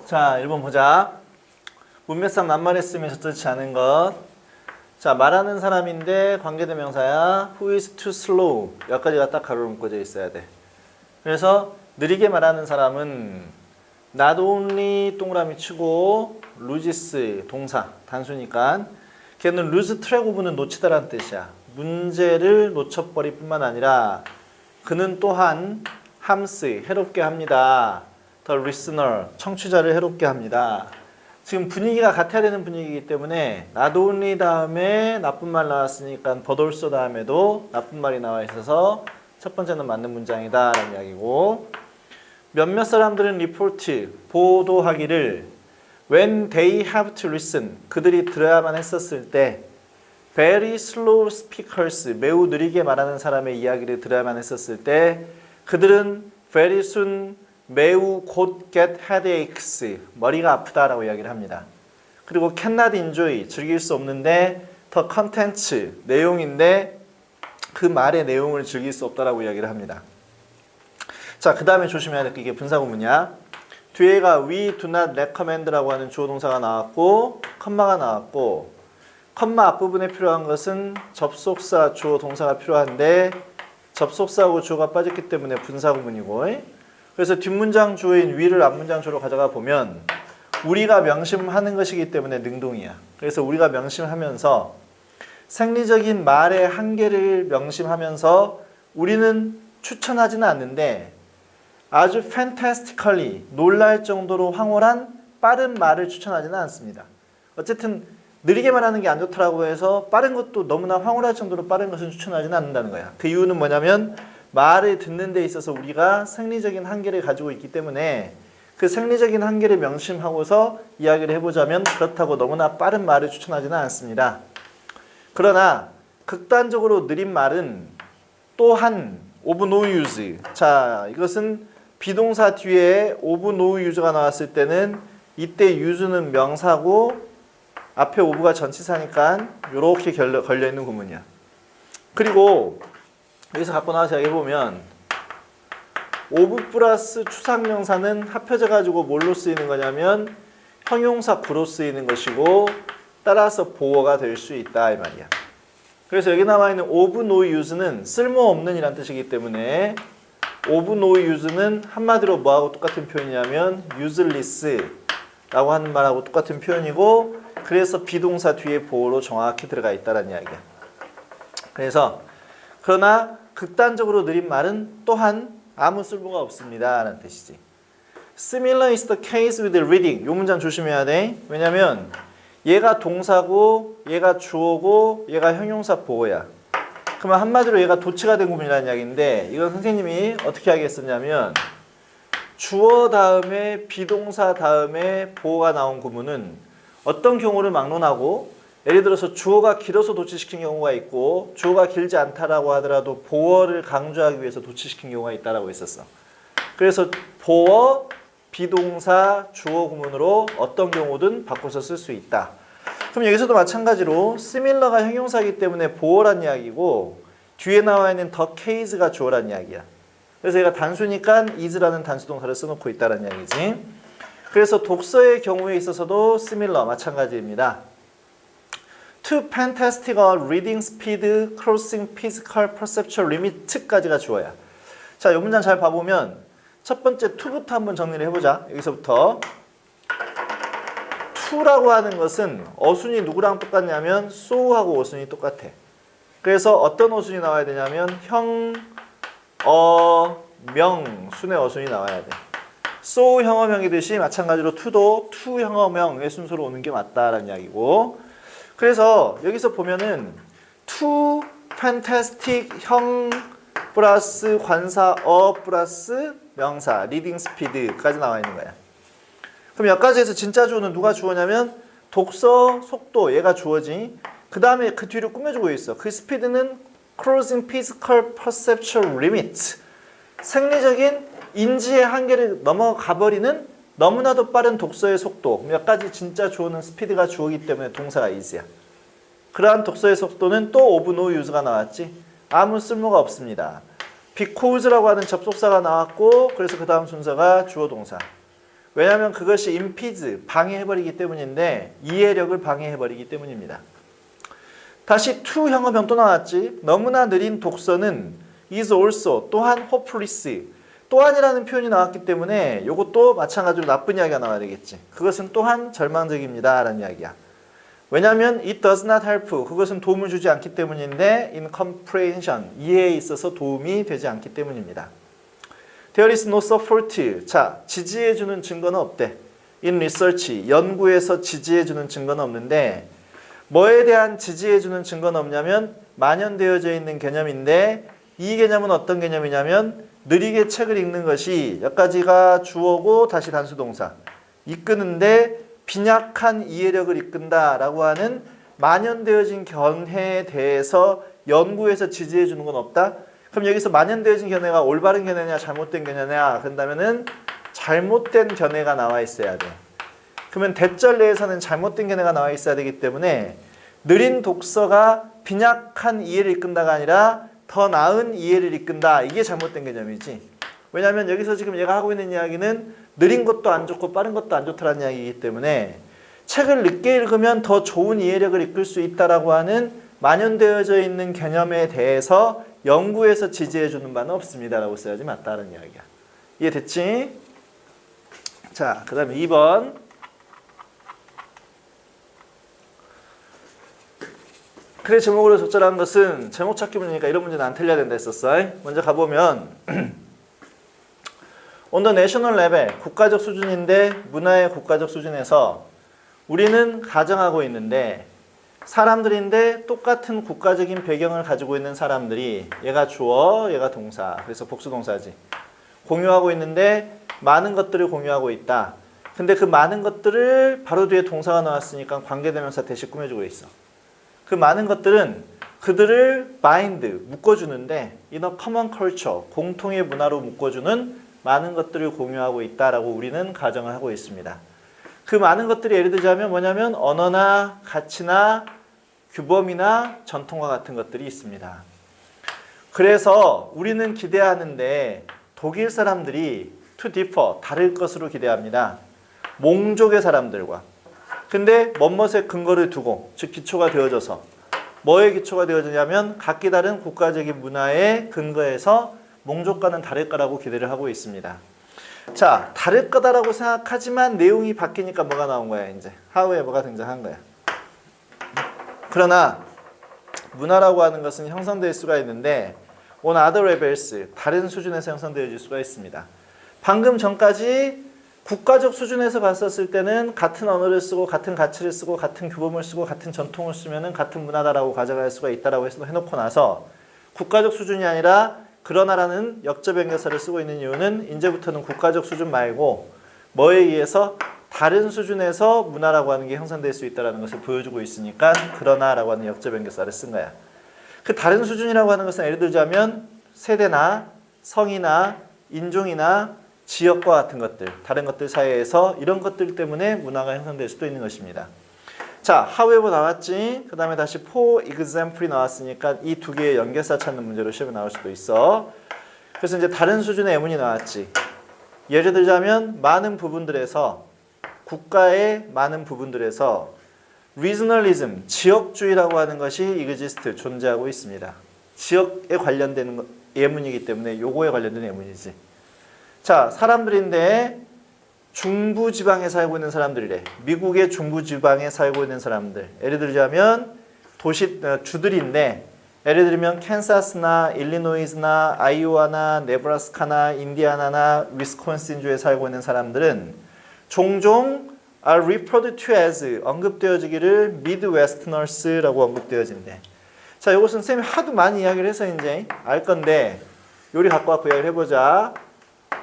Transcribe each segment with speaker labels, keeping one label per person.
Speaker 1: 자, 1번 보자. 문맥상 낱말했으면 적절치 않은 것. 자, 말하는 사람인데 관계대명사야. Who is too slow? 여기까지가 딱 가로로 묶어져 있어야 돼. 그래서 느리게 말하는 사람은 not only 동그라미 치고 loses 동사 단수니까 걔는 lose track of는 놓치다라는 뜻이야. 문제를 놓쳐버릴 뿐만 아니라 그는 또한 harms 해롭게 합니다. The listener 청취자를 해롭게 합니다. 지금 분위기가 같아야 되는 분위기이기 때문에 not only 다음에 나쁜 말 나왔으니까 but also 다음에도 나쁜 말이 나와 있어서 첫 번째는 맞는 문장이다 라는 이야기고, 몇몇 사람들은 리포트 보도하기를 when they have to listen 그들이 들어야만 했었을 때 very slow speakers 매우 느리게 말하는 사람의 이야기를 들어야만 했었을 때 그들은 very soon 매우 곧 get headaches 머리가 아프다라고 이야기를 합니다. 그리고 cannot enjoy 즐길 수 없는데 the contents 내용인데 그 말의 내용을 즐길 수 없다라고 이야기를 합니다. 자, 그 다음에 조심해야 될 게 이게 분사구문이야. 뒤에가 we do not recommend라고 하는 주어 동사가 나왔고 컴마가 나왔고, 컴마 앞부분에 필요한 것은 접속사 주어 동사가 필요한데 접속사하고 주어가 빠졌기 때문에 분사구문이고, 그래서 뒷문장 주어인 we를 앞문장 주어로 가져가 보면 우리가 명심하는 것이기 때문에 능동이야. 그래서 우리가 명심하면서 생리적인 말의 한계를 명심하면서 우리는 추천하지는 않는데 아주 fantastically 놀랄 정도로 황홀한 빠른 말을 추천하지는 않습니다. 어쨌든 느리게 말하는 게 안 좋다고 해서 빠른 것도 너무나 황홀할 정도로 빠른 것은 추천하지는 않는다는 거야. 그 이유는 뭐냐면 말을 듣는 데 있어서 우리가 생리적인 한계를 가지고 있기 때문에 그 생리적인 한계를 명심하고서 이야기를 해보자면 그렇다고 너무나 빠른 말을 추천하지는 않습니다. 그러나 극단적으로 느린 말은 또한 of no use. 자, 이것은 비동사 뒤에 of no use가 나왔을 때는 이때 use는 명사고 앞에 of가 전치사니까 이렇게 걸려있는 구문이야. 그리고 여기서 갖고 나와서 이야기해보면 of 플러스 추상명사는 합해져 가지고 뭘로 쓰이는 거냐면 형용사 구로 쓰이는 것이고 따라서 보어가 될 수 있다 이 말이야. 그래서 여기 나와 있는 of no use는 쓸모없는 이란 뜻이기 때문에 of no use는 한마디로 뭐하고 똑같은 표현이냐면 useless 라고 하는 말하고 똑같은 표현이고, 그래서 비동사 뒤에 보어로 정확히 들어가 있다는 이야기야. 그래서 그러나 극단적으로 느린 말은 또한 아무 쓸모가 없습니다 라는 뜻이지. Similar is the case with reading. 이 문장 조심해야 돼. 왜냐면 얘가 동사고 얘가 주어고 얘가 형용사 보어야. 그러면 한마디로 얘가 도치가 된 구문이라는 이야기인데, 이건 선생님이 어떻게 하겠었냐면 주어 다음에 비동사 다음에 보어가 나온 구문은 어떤 경우를 막론하고, 예를 들어서 주어가 길어서 도치시킨 경우가 있고 주어가 길지 않다라고 하더라도 보어를 강조하기 위해서 도치시킨 경우가 있다라고 했었어. 그래서 보어, 비동사, 주어 구문으로 어떤 경우든 바꿔서 쓸 수 있다. 그럼 여기서도 마찬가지로 similar가 형용사이기 때문에 보어란 이야기고 뒤에 나와 있는 the case가 주어란 이야기야. 그래서 얘가 단수니까 is라는 단수동사를 써놓고 있다는 이야기지. 그래서 독서의 경우에 있어서도 similar 마찬가지입니다. To fantastic reading speed crossing physical perceptual limit까지가 주어야. 자, 이 문장 잘 봐보면 첫 번째 to부터 한번 정리를 해보자. 여기서부터 to라고 하는 것은 어순이 누구랑 똑같냐면 so하고 어순이 똑같아. 그래서 어떤 어순이 나와야 되냐면 형, 명, 순의 어순이 나와야 돼. so 형어명이듯이 마찬가지로 to도 to 형어명의 순서로 오는 게 맞다라는 이야기고, 그래서 여기서 보면은 to fantastic 형 플러스 관사 플러스 명사 reading speed까지 나와 있는 거야. 그럼 여기까지 해서 진짜 주어는 누가 주어냐면 독서 속도 얘가 주어지. 그 다음에 그 뒤를 꾸며주고 있어. 그 스피드는 crossing physical perceptual limit 생리적인 인지의 한계를 넘어가 버리는 너무나도 빠른 독서의 속도. 몇 가지 진짜 주어는 스피드가 주어이기 때문에 동사가 is야. 그러한 독서의 속도는 또 of no use가 나왔지. 아무 쓸모가 없습니다. because라고 하는 접속사가 나왔고, 그래서 그 다음 순서가 주어 동사. 왜냐하면 그것이 impedes, 방해해버리기 때문인데 이해력을 방해해버리기 때문입니다. 다시 to 형어병 또 나왔지. 너무나 느린 독서는 is also, 또한 hopeless, 또한이라는 표현이 나왔기 때문에 이것도 마찬가지로 나쁜 이야기가 나와야 되겠지. 그것은 또한 절망적입니다 라는 이야기야. 왜냐하면 it does not help, 그것은 도움을 주지 않기 때문인데 in comprehension, 이해에 있어서 도움이 되지 않기 때문입니다. There is no support, 자, 지지해주는 증거는 없대. In research, 연구에서 지지해주는 증거는 없는데 뭐에 대한 지지해주는 증거는 없냐면 만연되어져 있는 개념인데 이 개념은 어떤 개념이냐면 느리게 책을 읽는 것이 여기까지가 주어고 다시 단수동사 이끄는데 빈약한 이해력을 이끈다라고 하는 만연되어진 견해에 대해서 연구에서 지지해 주는 건 없다? 그럼 여기서 만연되어진 견해가 올바른 견해냐 잘못된 견해냐 그런다면은 잘못된 견해가 나와 있어야 돼. 그러면 대절 내에서는 잘못된 견해가 나와 있어야 되기 때문에 느린 독서가 빈약한 이해를 이끈다가 아니라 더 나은 이해를 이끈다. 이게 잘못된 개념이지. 왜냐하면 여기서 지금 얘가 하고 있는 이야기는 느린 것도 안 좋고 빠른 것도 안 좋다는 이야기이기 때문에 책을 늦게 읽으면 더 좋은 이해력을 이끌 수 있다라고 하는 만연되어져 있는 개념에 대해서 연구에서 지지해 주는 바는 없습니다 라고 써야지 맞다는 이야기야. 이해됐지? 자, 그 다음에 2번. 그래 제목으로 적절한 것은 제목 찾기 문제니까 이런 문제는 안 틀려야 된다 했었어. 먼저 가보면 on the national level, 국가적 수준인데 문화의 국가적 수준에서 우리는 가정하고 있는데 사람들인데 똑같은 국가적인 배경을 가지고 있는 사람들이 얘가 주어, 얘가 동사, 그래서 복수동사지. 공유하고 있는데 많은 것들을 공유하고 있다. 근데 그 많은 것들을 바로 뒤에 동사가 나왔으니까 관계대명사 대신 꾸며주고 있어. 그 많은 것들은 그들을 bind, 묶어주는데 in a common culture, 공통의 문화로 묶어주는 많은 것들을 공유하고 있다라고 우리는 가정을 하고 있습니다. 그 많은 것들이 예를 들자면 뭐냐면 언어나 가치나 규범이나 전통과 같은 것들이 있습니다. 그래서 우리는 기대하는데 독일 사람들이 to differ, 다를 것으로 기대합니다. 몽족의 사람들과. 근데 멋멋의 근거를 두고, 즉 기초가 되어져서 뭐에 기초가 되어지냐면 각기 다른 국가적인 문화의 근거에서 몽족과는 다를 거라고 기대를 하고 있습니다. 자, 다를 거다라고 생각하지만 내용이 바뀌니까 뭐가 나온 거야 이제. 하우에 뭐가 등장한 거야. 그러나 문화라고 하는 것은 형성될 수가 있는데 on other levels, 다른 수준에서 형성되어질 수가 있습니다. 방금 전까지 국가적 수준에서 봤었을 때는 같은 언어를 쓰고 같은 가치를 쓰고 같은 규범을 쓰고 같은 전통을 쓰면은 같은 문화다라고 가져갈 수가 있다라고 해놓고 나서 국가적 수준이 아니라 그러나라는 역접연결사를 쓰고 있는 이유는 이제부터는 국가적 수준 말고 뭐에 의해서 다른 수준에서 문화라고 하는 게 형성될 수 있다는 것을 보여주고 있으니까 그러나라고 하는 역접연결사를 쓴 거야. 그 다른 수준이라고 하는 것은 예를 들자면 세대나 성이나 인종이나 지역과 같은 것들, 다른 것들 사이에서 이런 것들 때문에 문화가 형성될 수도 있는 것입니다. 자, however 나왔지? 그 다음에 다시 for example이 나왔으니까 이 두 개의 연결사 찾는 문제로 시험에 나올 수도 있어. 그래서 이제 다른 수준의 예문이 나왔지. 예를 들자면 많은 부분들에서, 국가의 많은 부분들에서 regionalism, 지역주의라고 하는 것이 exist, 존재하고 있습니다. 지역에 관련되는 예문이기 때문에 요거에 관련된 예문이지. 자, 사람들인데 중부지방에 살고 있는 사람들이래. 미국의 중부지방에 살고 있는 사람들. 예를 들자면 주들인데 예를 들면 캔사스나 일리노이즈나 아이오와나 네브라스카나 인디아나나 위스콘신주에 살고 있는 사람들은 종종 are referred to as 언급되어지기를 Midwesterners라고 언급되어진대. 자, 이것은 쌤이 하도 많이 이야기를 해서 이제 알 건데 요리 갖고 와서 이야기를 해보자.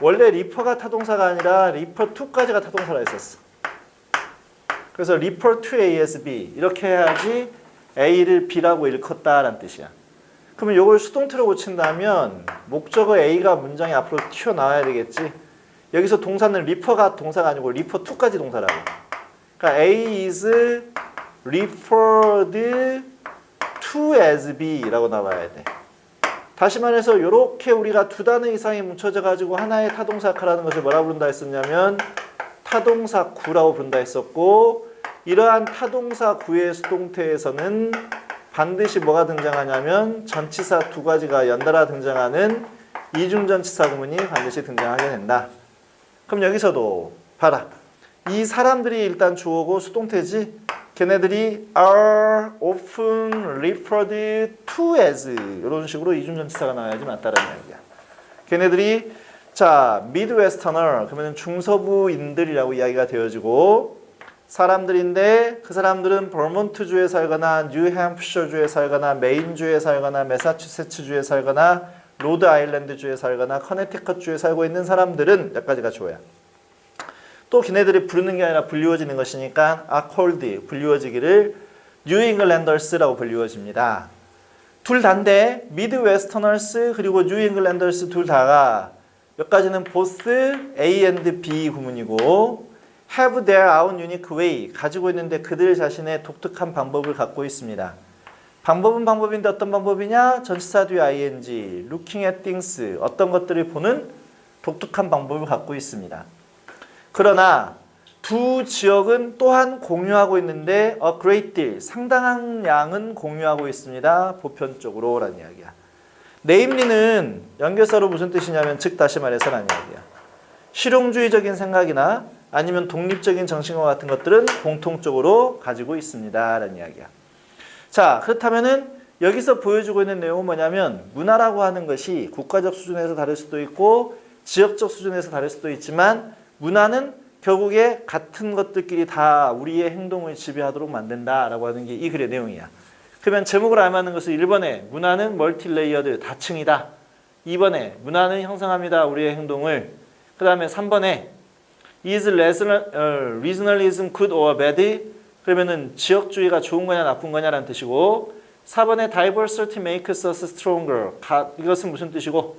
Speaker 1: 원래 리퍼가 타동사가 아니라 리퍼 to까지가 타동사라 했었어. 그래서 refer to A as B 이렇게 해야지 A를 B라고 일컫다라는 뜻이야. 그러면 이걸 수동태로 고친다면 목적어 A가 문장에 앞으로 튀어나와야 되겠지. 여기서 동사는 리퍼가 동사가 아니고 refer to까지 동사라고. 그러니까 A is referred to as B라고 나와야 돼. 다시 말해서 이렇게 우리가 두 단어 이상이 뭉쳐져 가지고 하나의 타동사 역할하는 것을 뭐라고 부른다 했었냐면 타동사 구라고 부른다 했었고 이러한 타동사 구의 수동태에서는 반드시 뭐가 등장하냐면 전치사 두 가지가 연달아 등장하는 이중전치사 구문이 반드시 등장하게 된다. 그럼 여기서도 봐라. 이 사람들이 일단 주어고 수동태지. 걔네들이 are often referred to as 이런 식으로 이중전치사가 나와야지 맞다라는 이야기야. 걔네들이 자 Midwesterner 그러면 중서부인들이라고 이야기가 되어지고 사람들인데 그 사람들은 버몬트주에 살거나 뉴햄프셔주에 살거나 메인주에 살거나 매사추세츠주에 살거나 로드아일랜드주에 살거나 커네티컷주에 살고 있는 사람들은 여기까지가 주어야. 또 걔네들이 부르는 게 아니라 불리워지는 것이니까 are called 불리워지기를 New Englanders라고 불리워집니다. 둘 다인데 Midwesterners 그리고 New Englanders 둘 다가 여기까지는 both A and B 구문이고 have their own unique way 가지고 있는데 그들 자신의 독특한 방법을 갖고 있습니다. 방법은 방법인데 어떤 방법이냐? 전치사 뒤에 ing, looking at things 어떤 것들을 보는 독특한 방법을 갖고 있습니다. 그러나 두 지역은 또한 공유하고 있는데 a great deal, 상당한 양은 공유하고 있습니다. 보편적으로 라는 이야기야. 네임리는 연결사로 무슨 뜻이냐면 즉 다시 말해서라는 이야기야. 실용주의적인 생각이나 아니면 독립적인 정신과 같은 것들은 공통적으로 가지고 있습니다. 라는 이야기야. 자, 그렇다면은 여기서 보여주고 있는 내용은 뭐냐면 문화라고 하는 것이 국가적 수준에서 다를 수도 있고 지역적 수준에서 다를 수도 있지만 문화는 결국에 같은 것들끼리 다 우리의 행동을 지배하도록 만든다라고 하는 게 이 글의 내용이야. 그러면 제목을 알맞는 것은 1번에 문화는 멀티레이어드 다층이다. 2번에 문화는 형성합니다. 우리의 행동을. 그 다음에 3번에 is regionalism good or bad? 그러면은 지역주의가 좋은 거냐 나쁜 거냐라는 뜻이고 4번에 diversity makes us stronger. 이것은 무슨 뜻이고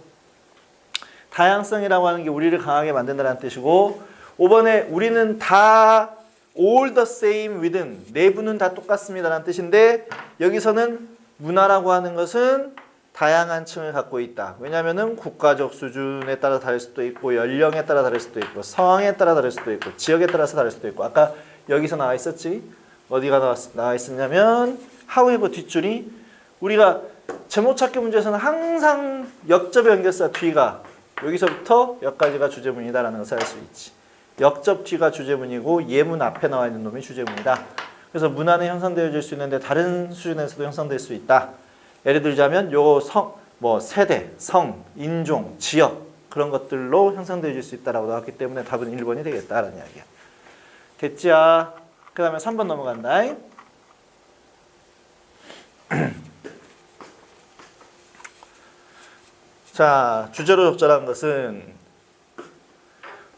Speaker 1: 다양성이라고 하는 게 우리를 강하게 만든다는 뜻이고 5번에 우리는 다 all the same within 내부는 다 똑같습니다라는 뜻인데 여기서는 문화라고 하는 것은 다양한 층을 갖고 있다. 왜냐하면은 국가적 수준에 따라 다를 수도 있고 연령에 따라 다를 수도 있고 성에 따라 다를 수도 있고 지역에 따라서 다를 수도 있고 아까 여기서 나와 있었지? 어디가 나와 있었냐면 however 뒷줄이 우리가 제목 찾기 문제에서는 항상 역접의 연결사 뒤가 여기서부터 여기까지가 주제문이다라는 것을 알 수 있지. 역접 뒤가 주제문이고 예문 앞에 나와 있는 놈이 주제문이다. 그래서 문화는 형성되어질 수 있는데 다른 수준에서도 형성될 수 있다. 예를 들자면 요 세대, 성, 인종, 지역 그런 것들로 형성되어질 수 있다라고 나왔기 때문에 답은 1번이 되겠다라는 이야기야. 됐지야. 그 다음에 3번 넘어간다. 자, 주제로 적절한 것은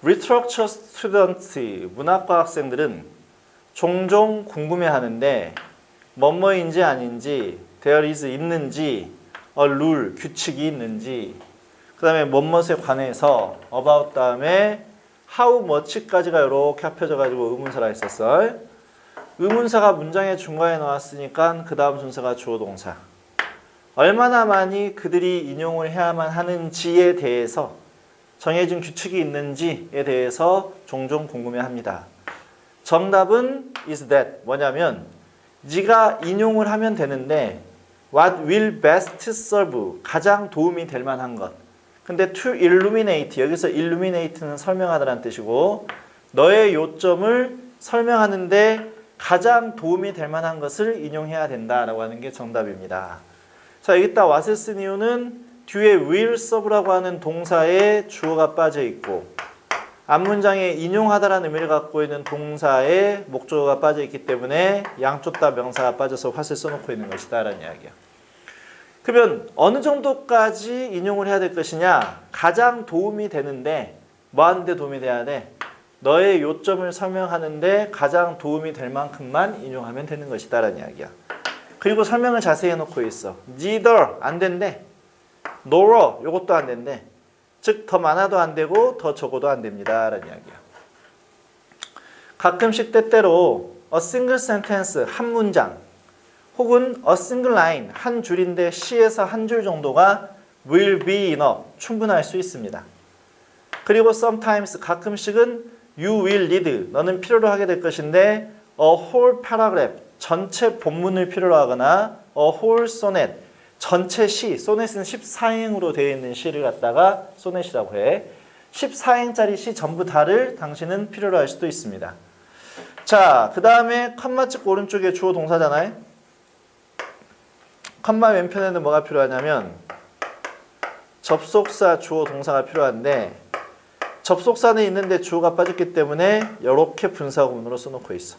Speaker 1: Literature students, 문학과 학생들은 종종 궁금해하는데 뭐뭐인지 아닌지 there is 있는지 a rule, 규칙이 있는지 그 다음에 뭐뭐에 관해서 about 다음에 how much까지가 이렇게 합혀져 가지고 의문사가 있었어. 의문사가 문장의 중간에 나왔으니까 그 다음 순서가 주어 동사. 얼마나 많이 그들이 인용을 해야만 하는지에 대해서 정해진 규칙이 있는지에 대해서 종종 궁금해합니다. 정답은 is that 뭐냐면 네가 인용을 하면 되는데 what will best serve 가장 도움이 될 만한 것. 근데 to illuminate 여기서 illuminate는 설명하다라는 뜻이고 너의 요점을 설명하는데 가장 도움이 될 만한 것을 인용해야 된다라고 하는 게 정답입니다. 자, 여기다 what을 쓴 이유는 뒤에 will serve라고 하는 동사에 주어가 빠져 있고 앞문장에 인용하다라는 의미를 갖고 있는 동사에 목적어가 빠져 있기 때문에 양쪽 다 명사가 빠져서 what을 써놓고 있는 것이다 라는 이야기야. 그러면 어느 정도까지 인용을 해야 될 것이냐? 가장 도움이 되는데 뭐 하는데 도움이 돼야 돼? 너의 요점을 설명하는데 가장 도움이 될 만큼만 인용하면 되는 것이다 라는 이야기야. 그리고 설명을 자세히 해놓고 있어. neither 안 된대. nor 요것도 안 된대. 즉 더 많아도 안 되고 더 적어도 안 됩니다 라는 이야기야. 가끔씩 때때로 a single sentence 한 문장 혹은 a single line 한 줄인데 시에서 한 줄 정도가 will be enough 충분할 수 있습니다. 그리고 sometimes 가끔씩은 You will need. 너는 필요로 하게 될 것인데 a whole paragraph. 전체 본문을 필요로 하거나 a whole sonnet. 전체 시. 소넷은 14행으로 되어 있는 시를 갖다가 소넷이라고 해. 14행짜리 시 전부 다를 당신은 필요로 할 수도 있습니다. 자, 그 다음에 컴마 찍고 오른쪽에 주어 동사잖아요. 컴마 왼편에는 뭐가 필요하냐면 접속사 주어 동사가 필요한데 접속사는 있는데 주어가 빠졌기 때문에 이렇게 분사구문으로 써놓고 있어.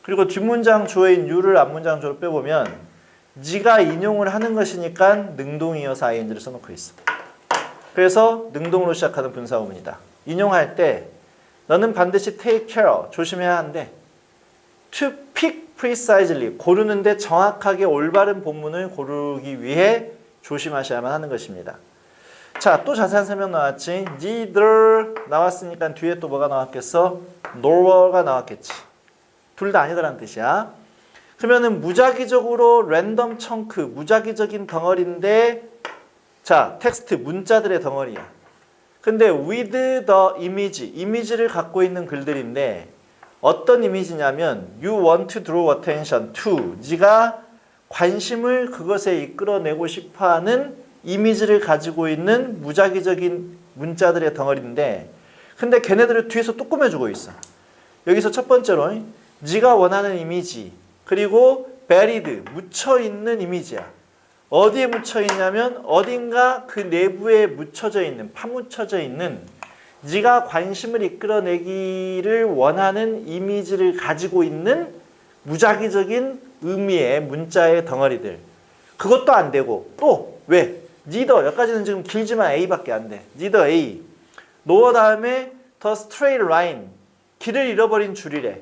Speaker 1: 그리고 뒷문장 주어인 you를 앞문장 주어로 빼보면 네가 인용을 하는 것이니까 능동이어서 ing를 써놓고 있어. 그래서 능동으로 시작하는 분사구문이다. 인용할 때 너는 반드시 take care, 조심해야 한대. to pick precisely, 고르는데 정확하게 올바른 본문을 고르기 위해 조심하셔야만 하는 것입니다. 자, 또 자세한 설명 나왔지. neither 나왔으니까 뒤에 또 뭐가 나왔겠어? nor가 나왔겠지. 둘 다 아니다라는 뜻이야. 그러면은 무작위적으로 랜덤 청크, 무작위적인 덩어리인데 자, 텍스트, 문자들의 덩어리야. 근데 with the image, 이미지를 갖고 있는 글들인데 어떤 이미지냐면 you want to draw attention to, 네가 관심을 그것에 이끌어내고 싶어하는 이미지를 가지고 있는 무작위적인 문자들의 덩어리인데 근데 걔네들을 뒤에서 또 꾸며주고 있어. 여기서 첫 번째로 네가 원하는 이미지 그리고 buried, 묻혀있는 이미지야. 어디에 묻혀있냐면 어딘가 그 내부에 묻혀져 있는, 파묻혀져 있는 네가 관심을 이끌어내기를 원하는 이미지를 가지고 있는 무작위적인 의미의 문자의 덩어리들. 그것도 안 되고 또 왜? neither, 여기까지는 지금 길지만 A밖에 안 돼. neither A. 노어 다음에 the straight line, 길을 잃어버린 줄이래.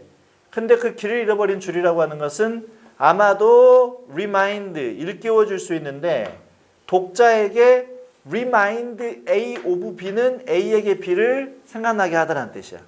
Speaker 1: 근데 그 길을 잃어버린 줄이라고 하는 것은 아마도 remind, 일깨워 줄 수 있는데 독자에게 remind A of B는 A에게 B를 생각나게 하다라는 뜻이야.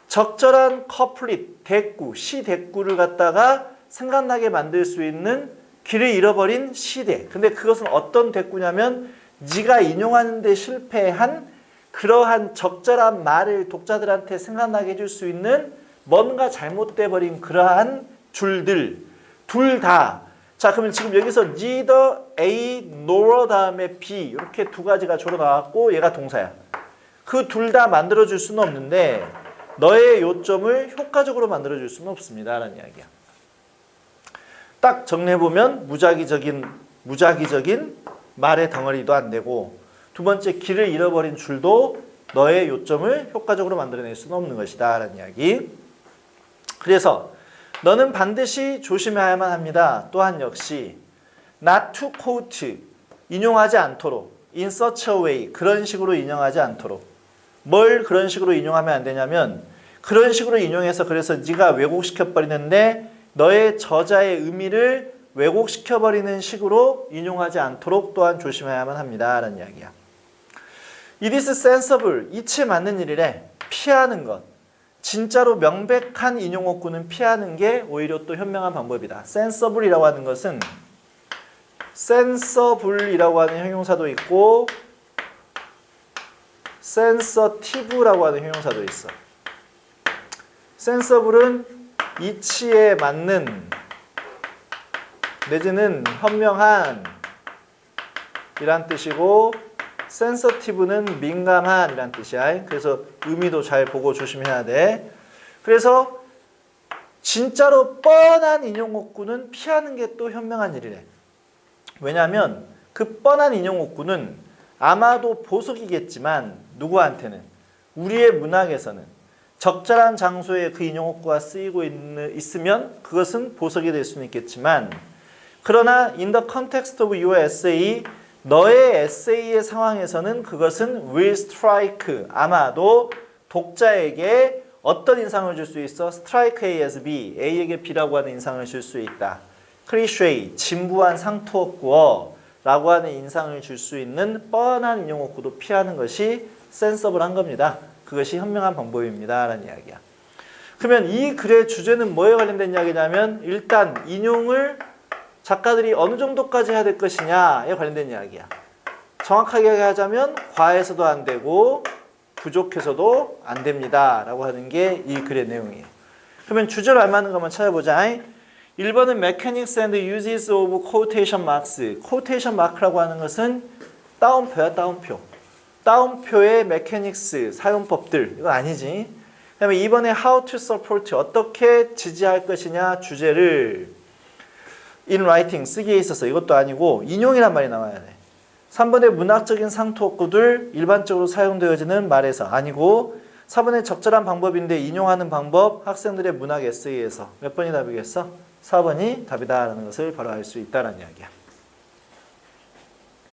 Speaker 1: 적절한 couplet, 대꾸, 시 대꾸를 갖다가 생각나게 만들 수 있는 길을 잃어버린 시대. 근데 그것은 어떤 대꾸냐면 네가 인용하는 데 실패한 그러한 적절한 말을 독자들한테 생각나게 해줄 수 있는 뭔가 잘못돼 버린 그러한 줄들. 둘 다. 자, 그러면 지금 여기서 neither A nor 다음에 B 이렇게 두 가지가 주로 나왔고 얘가 동사야. 그 둘 다 만들어줄 수는 없는데 너의 요점을 효과적으로 만들어줄 수는 없습니다 라는 이야기야. 딱 정리해보면 무작위적인 말의 덩어리도 안 되고 두 번째 길을 잃어버린 줄도 너의 요점을 효과적으로 만들어낼 수는 없는 것이다 라는 이야기. 그래서 너는 반드시 조심해야만 합니다. 또한 역시 not to quote, 인용하지 않도록 in such a way, 그런 식으로 인용하지 않도록. 뭘 그런 식으로 인용하면 안 되냐면 그런 식으로 인용해서 그래서 네가 왜곡시켜버리는데 너의 저자의 의미를 왜곡시켜버리는 식으로 인용하지 않도록 또한 조심해야만 합니다 라는 이야기야. It is sensible, 이치에 맞는 일이래. 피하는 것. 진짜로 명백한 인용어구는 피하는 게 오히려 또 현명한 방법이다. sensible이라고 하는 것은 sensible이라고 하는 형용사도 있고 sensitive라고 하는 형용사도 있어. sensible은 이치에 맞는 내지는 현명한 이란 뜻이고 sensitive는 민감한 이란 뜻이야. 그래서 의미도 잘 보고 조심해야 돼. 그래서 진짜로 뻔한 인용어구는 피하는 게 또 현명한 일이래. 왜냐하면 그 뻔한 인용어구는 아마도 보석이겠지만 누구한테는 우리의 문학에서는 적절한 장소에 그 인용어구가 쓰이고 있으면 그것은 보석이 될 수는 있겠지만 그러나 in the context of your essay, 너의 에세이의 상황에서는 그것은 will strike, 아마도 독자에게 어떤 인상을 줄 수 있어? strike A as B, A에게 B라고 하는 인상을 줄 수 있다. cliché, 진부한 상투어구어라고 하는 인상을 줄 수 있는 뻔한 인용어구도 피하는 것이 sensible한 겁니다. 그것이 현명한 방법입니다 라는 이야기야. 그러면 이 글의 주제는 뭐에 관련된 이야기냐면 일단 인용을 작가들이 어느 정도까지 해야 될 것이냐에 관련된 이야기야. 정확하게 하자면 과해서도 안 되고 부족해서도 안 됩니다 라고 하는 게 이 글의 내용이에요. 그러면 주제로 알맞는 것만 찾아보자. 1번은 mechanics and uses of quotation marks. quotation mark라고 하는 것은 따옴표야, 따옴표. 따옴표의 mechanics, 사용법들. 이거 아니지. 그 다음에 2번에 how to support, 어떻게 지지할 것이냐, 주제를 in writing, 쓰기에 있어서 이것도 아니고 인용이란 말이 나와야 돼. 3번에 문학적인 상투어구들 일반적으로 사용되어지는 말에서 아니고 4번에 적절한 방법인데 인용하는 방법 학생들의 문학 에세이에서 몇 번이 답이겠어? 4번이 답이다 라는 것을 바로 알 수 있다는 이야기야.